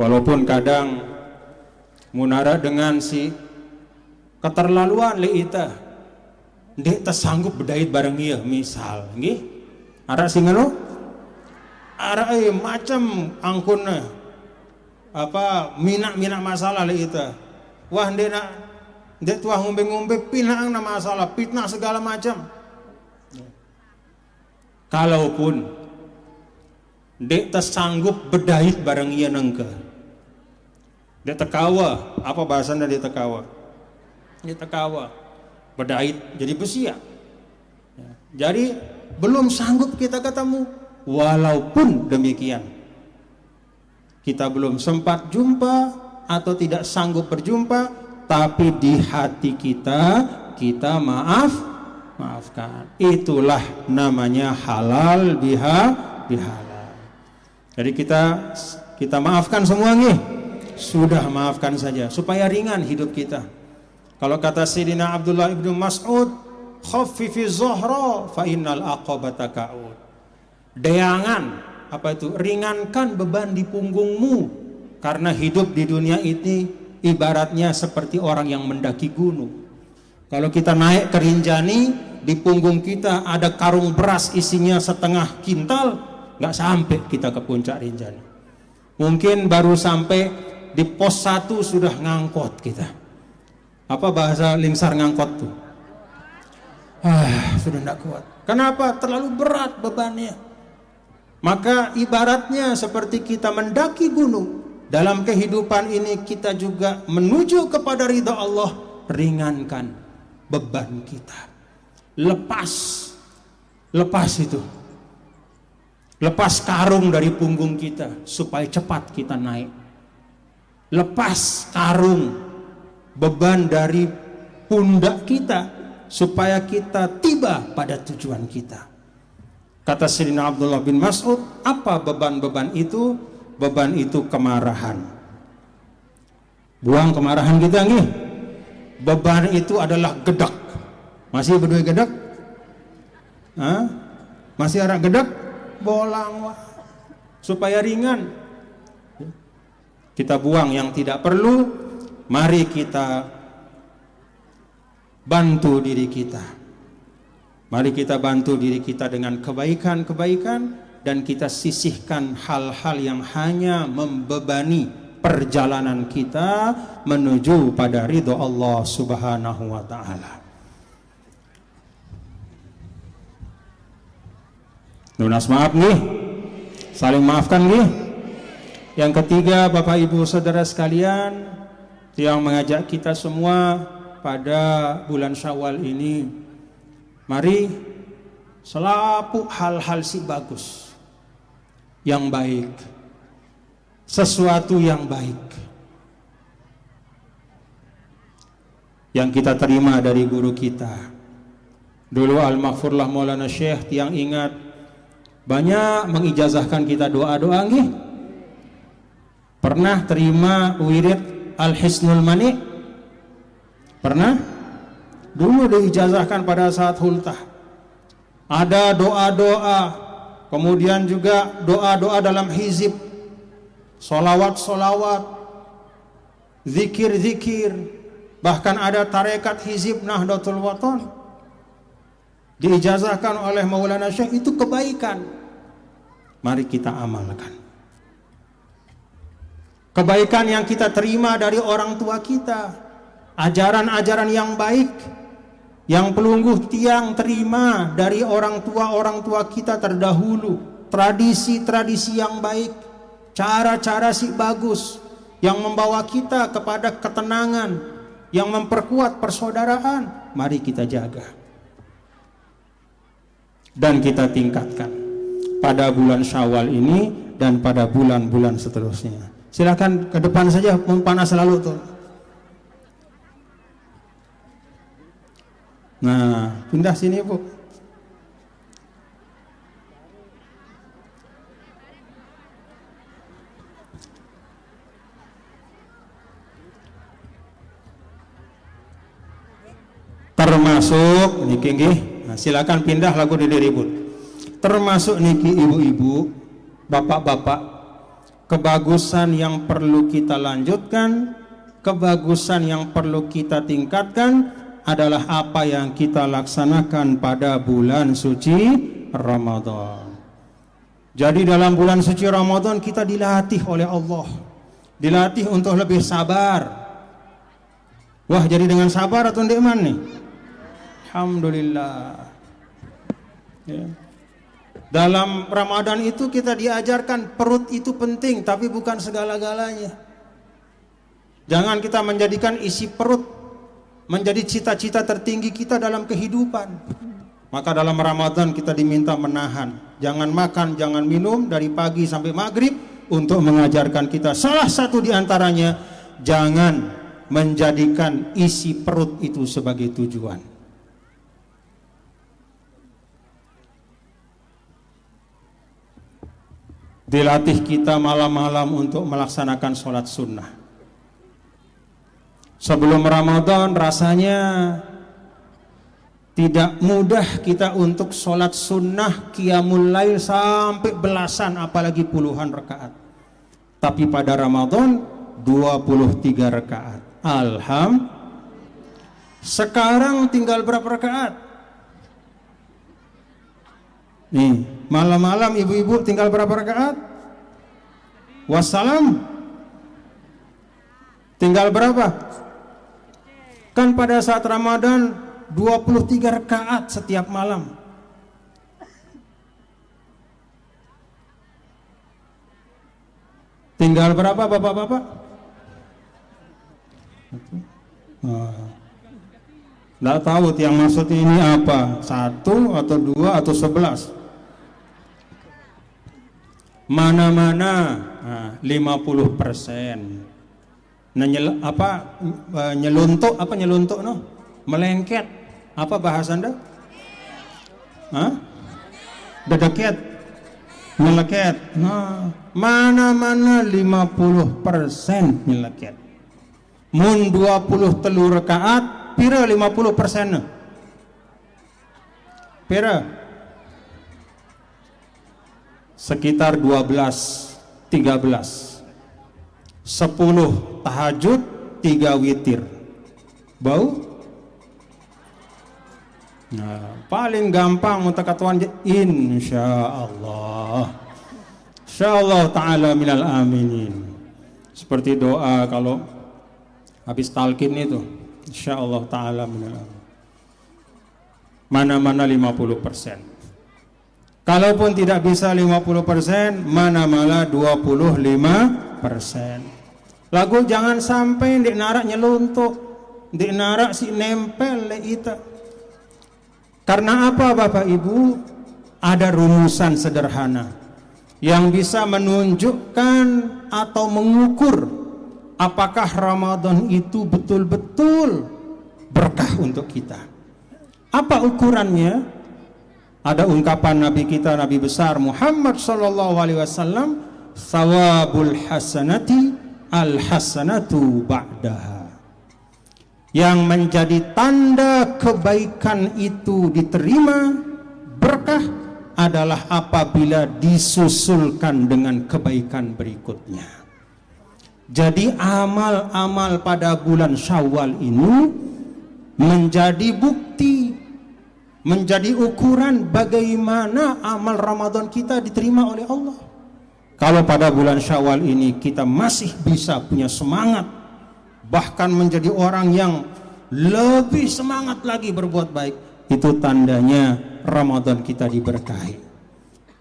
Walaupun kadang munara dengan si keterlaluan leita ndek tersanggup berdait bareng ieu misal nggih ara sing anu ara macam angkunna apa mina masalah leita wah ndek tuah ngombe-ngombe pinang na masalah fitnah segala macam. Kalaupun ndek tersanggup berdait bareng ieu nengke ndek tekawa apa bahasana ndek tekawa ndek tekawa berdait jadi besia ya. Jadi belum sanggup kita ketemu. Walaupun demikian kita belum sempat jumpa atau tidak sanggup berjumpa, tapi di hati kita maafkan. Itulah namanya halal bihalal. Jadi kita maafkan semua nih. Sudah maafkan saja supaya ringan hidup kita. Kalau kata Sayyidina Abdullah ibnu Mas'ud, khaffifi zuhra fa innal aqabata ka'ud. Deangan, apa itu? Ringankan beban di punggungmu, karena hidup di dunia ini ibaratnya seperti orang yang mendaki gunung. Kalau kita naik ke Rinjani, di punggung kita ada karung beras isinya setengah kintal, nggak sampai kita ke puncak Rinjani. Mungkin baru sampai di pos 1 sudah ngangkot kita. Apa bahasa lingsar ngangkot tuh? Sudah tidak kuat. Kenapa? Terlalu berat bebannya. Maka ibaratnya seperti kita mendaki gunung. Dalam kehidupan ini kita juga menuju kepada ridha Allah. Ringankan beban kita. Lepas itu. Lepas karung dari punggung kita supaya cepat kita naik. Lepas karung beban dari pundak kita supaya kita tiba pada tujuan kita. Kata Sayyidina Abdullah bin Mas'ud, apa beban-beban itu? Beban itu kemarahan. Buang kemarahan kita nih. Beban itu adalah gedak. Masih berdua gedak? Masih ada gedak? Bolang supaya ringan. Kita buang yang tidak perlu. Mari kita bantu diri kita. Mari kita bantu diri kita dengan kebaikan-kebaikan, dan kita sisihkan hal-hal yang hanya membebani perjalanan kita menuju pada ridho Allah Subhanahu wa taala. Lunas maaf nih. Saling maafkan nih. Yang ketiga, Bapak Ibu Saudara sekalian, yang mengajak kita semua pada bulan Syawal ini, mari selalu hal-hal si bagus, yang baik, sesuatu yang baik yang kita terima dari guru kita. Dulu Al-Maghfurlah Maulana Syekh yang ingat banyak mengijazahkan kita doa-doa nih. Pernah terima wirid Al-Hisnul Mani? Pernah? Dulu diijazahkan pada saat hultah. Ada doa-doa, kemudian juga doa-doa dalam hizib, solawat-solawat, zikir-zikir, bahkan ada tarekat hizib Nahdlatul Wathon. Diijazahkan oleh Maulana Syekh, itu kebaikan. Mari kita amalkan. Kebaikan yang kita terima dari orang tua kita, ajaran-ajaran yang baik, yang pelungguh tiang terima dari orang tua kita terdahulu, tradisi-tradisi yang baik, cara-cara si bagus, yang membawa kita kepada ketenangan, yang memperkuat persaudaraan, mari kita jaga. Dan kita tingkatkan pada bulan Syawal ini dan pada bulan-bulan seterusnya. Silakan ke depan saja, panas selalu tuh. Nah, pindah sini Bu. Termasuk niki nggih. Nah, silakan pindah lagu di ribut. Termasuk niki ibu-ibu, bapak-bapak kebagusan yang perlu kita lanjutkan, kebagusan yang perlu kita tingkatkan adalah apa yang kita laksanakan pada bulan suci Ramadan. Jadi dalam bulan suci Ramadan kita dilatih oleh Allah, dilatih untuk lebih sabar. Wah, jadi dengan sabar atau ndek man nih? Alhamdulillah. Ya. Dalam Ramadan itu kita diajarkan perut itu penting, tapi bukan segala-galanya. Jangan kita menjadikan isi perut menjadi cita-cita tertinggi kita dalam kehidupan. Maka dalam Ramadan kita diminta menahan. Jangan makan, jangan minum dari pagi sampai maghrib untuk mengajarkan kita. Salah satu di antaranya, jangan menjadikan isi perut itu sebagai tujuan. Dilatih kita malam-malam untuk melaksanakan sholat sunnah. Sebelum Ramadan rasanya tidak mudah kita untuk sholat sunnah qiyamul lail sampai belasan apalagi puluhan rakaat. Tapi pada Ramadan 23 rakaat. Sekarang tinggal berapa rakaat? Nih, malam-malam ibu-ibu tinggal berapa rakaat? Wassalam. Tinggal berapa? Kan pada saat Ramadan 23 rakaat setiap malam. Tinggal berapa bapak-bapak? Nggak tahu yang maksud ini apa, 1 atau 2 atau 11. Mana-mana 50%. Nah, nyeluntuk apa nyeluntuk no? Melengket. Apa bahasa Anda? Dedeket. Nyeleket. Nah, mana-mana 50% nyeleket. Mun 20 telur rakaat, pira 50%? Pira? Sekitar 12, 13. 10 tahajud, 3 witir. Bau? Nah, paling gampang untuk katakan insyaallah. Insyaallah ta'ala minal aminin. Seperti doa kalau habis talqin itu, insyaallah ta'ala minal aminin. Mana-mana 50%. Kalaupun tidak bisa 50%, mana-mana 25%. Lagu jangan sampai ndik narak nyeluntuk, ndik narak si nempel le ita. Karena apa Bapak Ibu? Ada rumusan sederhana yang bisa menunjukkan atau mengukur apakah Ramadan itu betul-betul berkah untuk kita. Apa ukurannya? Ada ungkapan Nabi kita, Nabi besar Muhammad sallallahu alaihi wasallam, "Thawabul hasanati al-hasanatu ba'daha." Yang menjadi tanda kebaikan itu diterima, berkah, adalah apabila disusulkan dengan kebaikan berikutnya. Jadi amal-amal pada bulan Syawal ini menjadi bukti, menjadi ukuran bagaimana amal Ramadan kita diterima oleh Allah. Kalau pada bulan Syawal ini kita masih bisa punya semangat, bahkan menjadi orang yang lebih semangat lagi berbuat baik, itu tandanya Ramadan kita diberkahi.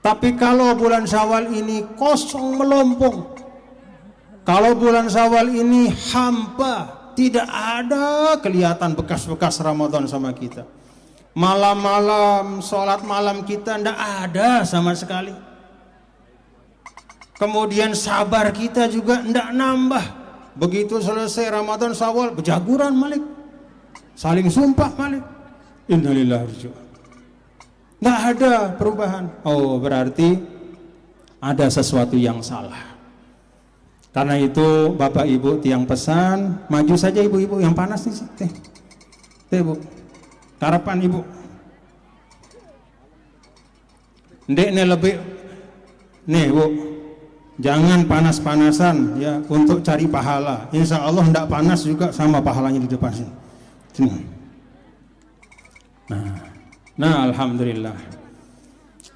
Tapi kalau bulan Syawal ini kosong melompong, kalau bulan Syawal ini hampa, tidak ada kelihatan bekas-bekas Ramadan sama kita. Malam-malam, sholat malam kita tidak ada sama sekali. Kemudian sabar kita juga tidak nambah. Begitu selesai Ramadan Syawal, bejaguran malik, saling sumpah malik. Innalillahi wa inna ilaihi raji'un. Tidak ada perubahan. Oh, berarti ada sesuatu yang salah. Karena itu Bapak Ibu tiang pesan, maju saja ibu-ibu yang panas nih, teh Bu. Harapan ibu, ndek nih lebih, nih Bu, Jangan panas-panasan ya untuk cari pahala. Insya Allah tidak panas juga sama pahalanya di depan sini. Nah, alhamdulillah.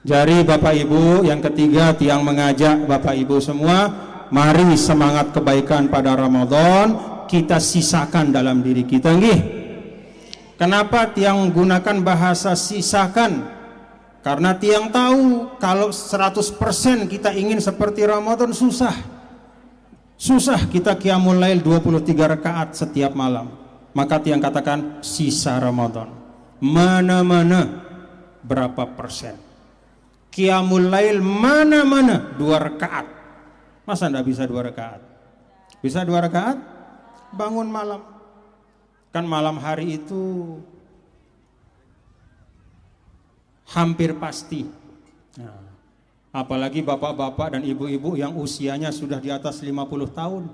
Jadi Bapak Ibu, yang ketiga tiang mengajak Bapak Ibu semua, mari semangat kebaikan pada Ramadan kita sisakan dalam diri kita. Nggih. Kenapa tiang gunakan bahasa sisakan? Karena tiang tahu kalau 100% kita ingin seperti Ramadan susah. Susah kita qiyamul lail 23 rakaat setiap malam. Maka tiang katakan sisa Ramadan. Mana-mana berapa persen. Qiyamul lail mana-mana 2 rakaat. Masa enggak bisa 2 rakaat? Bisa 2 rakaat? Bangun malam. Kan malam hari itu hampir pasti. Nah, apalagi bapak-bapak dan ibu-ibu yang usianya sudah di atas 50 tahun,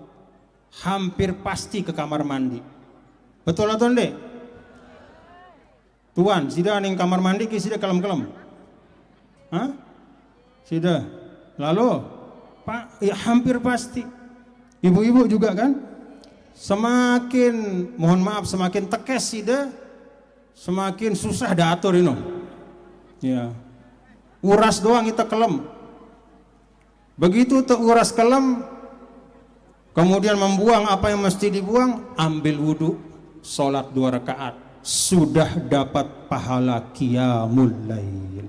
hampir pasti ke kamar mandi. Betul atau enggak? Tuan, sudah ning kamar mandi ki sudah kelem-kelem. Hah? Sudah. Lalu, Pak, ya hampir pasti. Ibu-ibu juga kan? Semakin, mohon maaf, semakin tekes sudah, semakin susah diatur ini. Ya, uras doang kita kelem. Begitu teruras kelem, kemudian membuang apa yang mesti dibuang, ambil wudhu, sholat 2 rakaat, sudah dapat pahala qiyamul lail.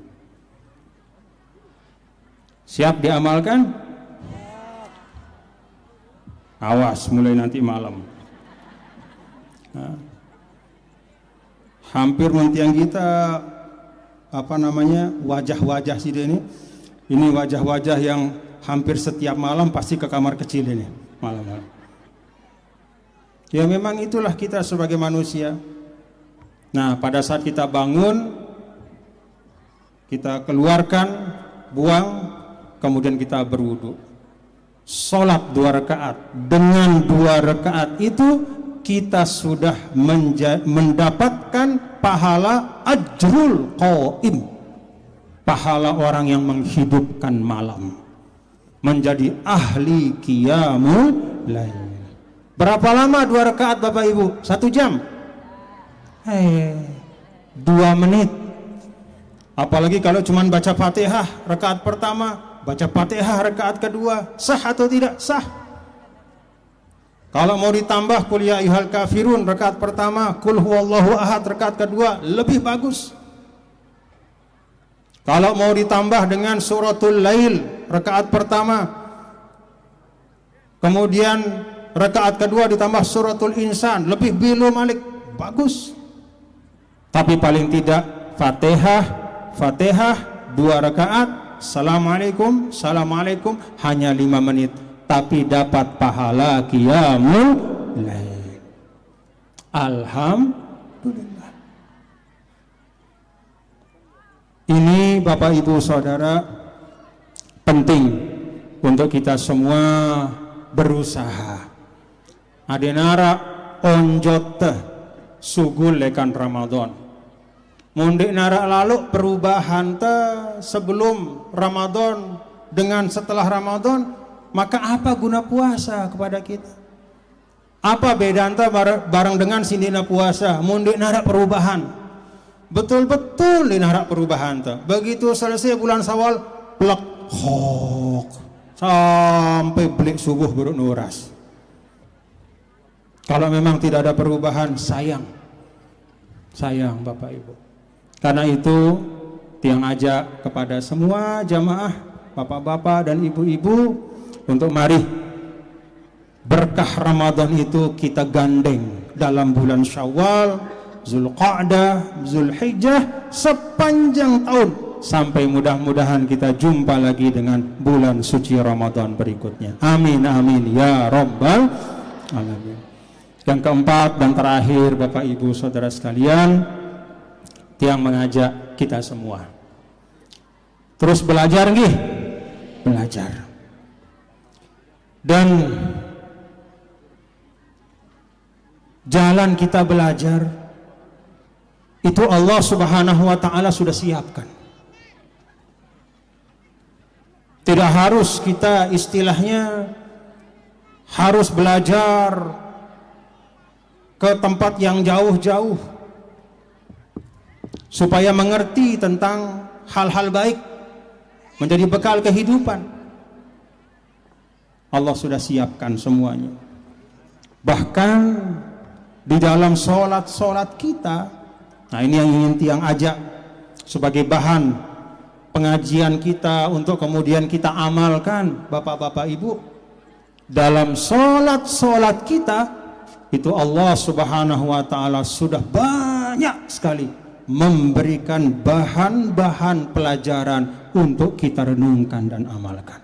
Siap diamalkan? Awas mulai nanti malam. Nah, hampir mentiang kita wajah-wajah sih ini wajah-wajah yang hampir setiap malam pasti ke kamar kecil ini malam-malam. Ya memang itulah kita sebagai manusia. Nah pada saat kita bangun, kita keluarkan, buang, kemudian kita berwudu, sholat 2 rakaat. Dengan 2 rakaat itu kita sudah mendapatkan pahala ajrul qaim, pahala orang yang menghidupkan malam, menjadi ahli qiyamul lail. Berapa lama 2 rakaat Bapak Ibu? 1 jam? 2 menit. Apalagi kalau cuma baca Fatihah rakaat pertama, baca Fatihah rakaat kedua, sah atau tidak? Sah. Kalau mau ditambah qul ya ayyuhal kafirun rakaat pertama, qul huwallahu ahad rakaat kedua, lebih bagus. Kalau mau ditambah dengan suratul lail rakaat pertama, kemudian rakaat kedua ditambah suratul insan, lebih bilu malik, bagus. Tapi paling tidak Fatihah 2 rakaat, Assalamualaikum, Assalamualaikum, hanya 5 menit. Tapi dapat pahala qiyamul lail. Alhamdulillah. Ini Bapak Ibu Saudara penting untuk kita semua berusaha. Adenara onjot sugul lekan Ramadan. Mundik nara lalu perubahan sebelum Ramadan dengan setelah Ramadan. Maka apa guna puasa kepada kita? Apa beda antara bareng dengan sindina puasa? Mundik narak perubahan. Betul-betul di narak perubahan. Begitu selesai bulan Syawal, plek hok sampai belik subuh baru nuras. Kalau memang tidak ada perubahan, sayang Bapak Ibu. Karena itu tiang ajak kepada semua jamaah, bapak-bapak dan ibu-ibu, untuk mari berkah Ramadan itu kita gandeng dalam bulan Syawal, Zulqa'dah, Zulhijjah sepanjang tahun sampai mudah-mudahan kita jumpa lagi dengan bulan suci Ramadan berikutnya. Amin amin ya rabbal alamin. Yang keempat dan terakhir Bapak Ibu Saudara sekalian, tiang mengajak kita semua terus belajar nggih, belajar. Dan jalan kita belajar itu Allah Subhanahu wa ta'ala sudah siapkan. Tidak harus kita istilahnya harus belajar ke tempat yang jauh-jauh supaya mengerti tentang hal-hal baik menjadi bekal kehidupan. Allah sudah siapkan semuanya. Bahkan di dalam sholat kita, nah ini yang ingin Tiang ajak sebagai bahan pengajian kita untuk kemudian kita amalkan, bapak-bapak ibu. Dalam sholat kita itu Allah subhanahu wa ta'ala sudah banyak sekali memberikan bahan-bahan pelajaran untuk kita renungkan dan amalkan.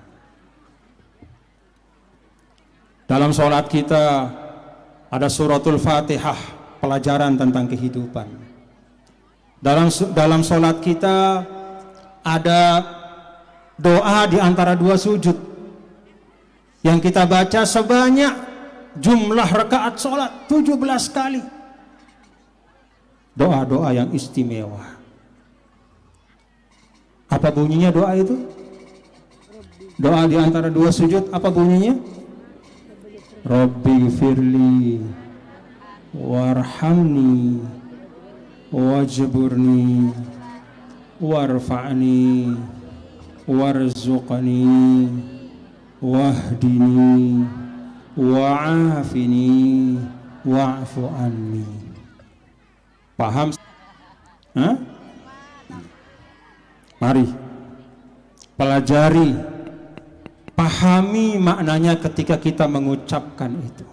Dalam sholat kita ada suratul Fatihah, pelajaran tentang kehidupan. Dalam sholat kita ada doa di antara dua sujud yang kita baca sebanyak jumlah rakaat sholat 17 kali. Doa-doa yang istimewa. Apa bunyinya doa itu? Doa di antara dua sujud apa bunyinya? Rabbi firli warhamni wajburni warfa'ni warzuqni wahdini wa'afini wa'fu anni. Paham? Hah? Mari pelajari, pahami maknanya ketika kita mengucapkan itu.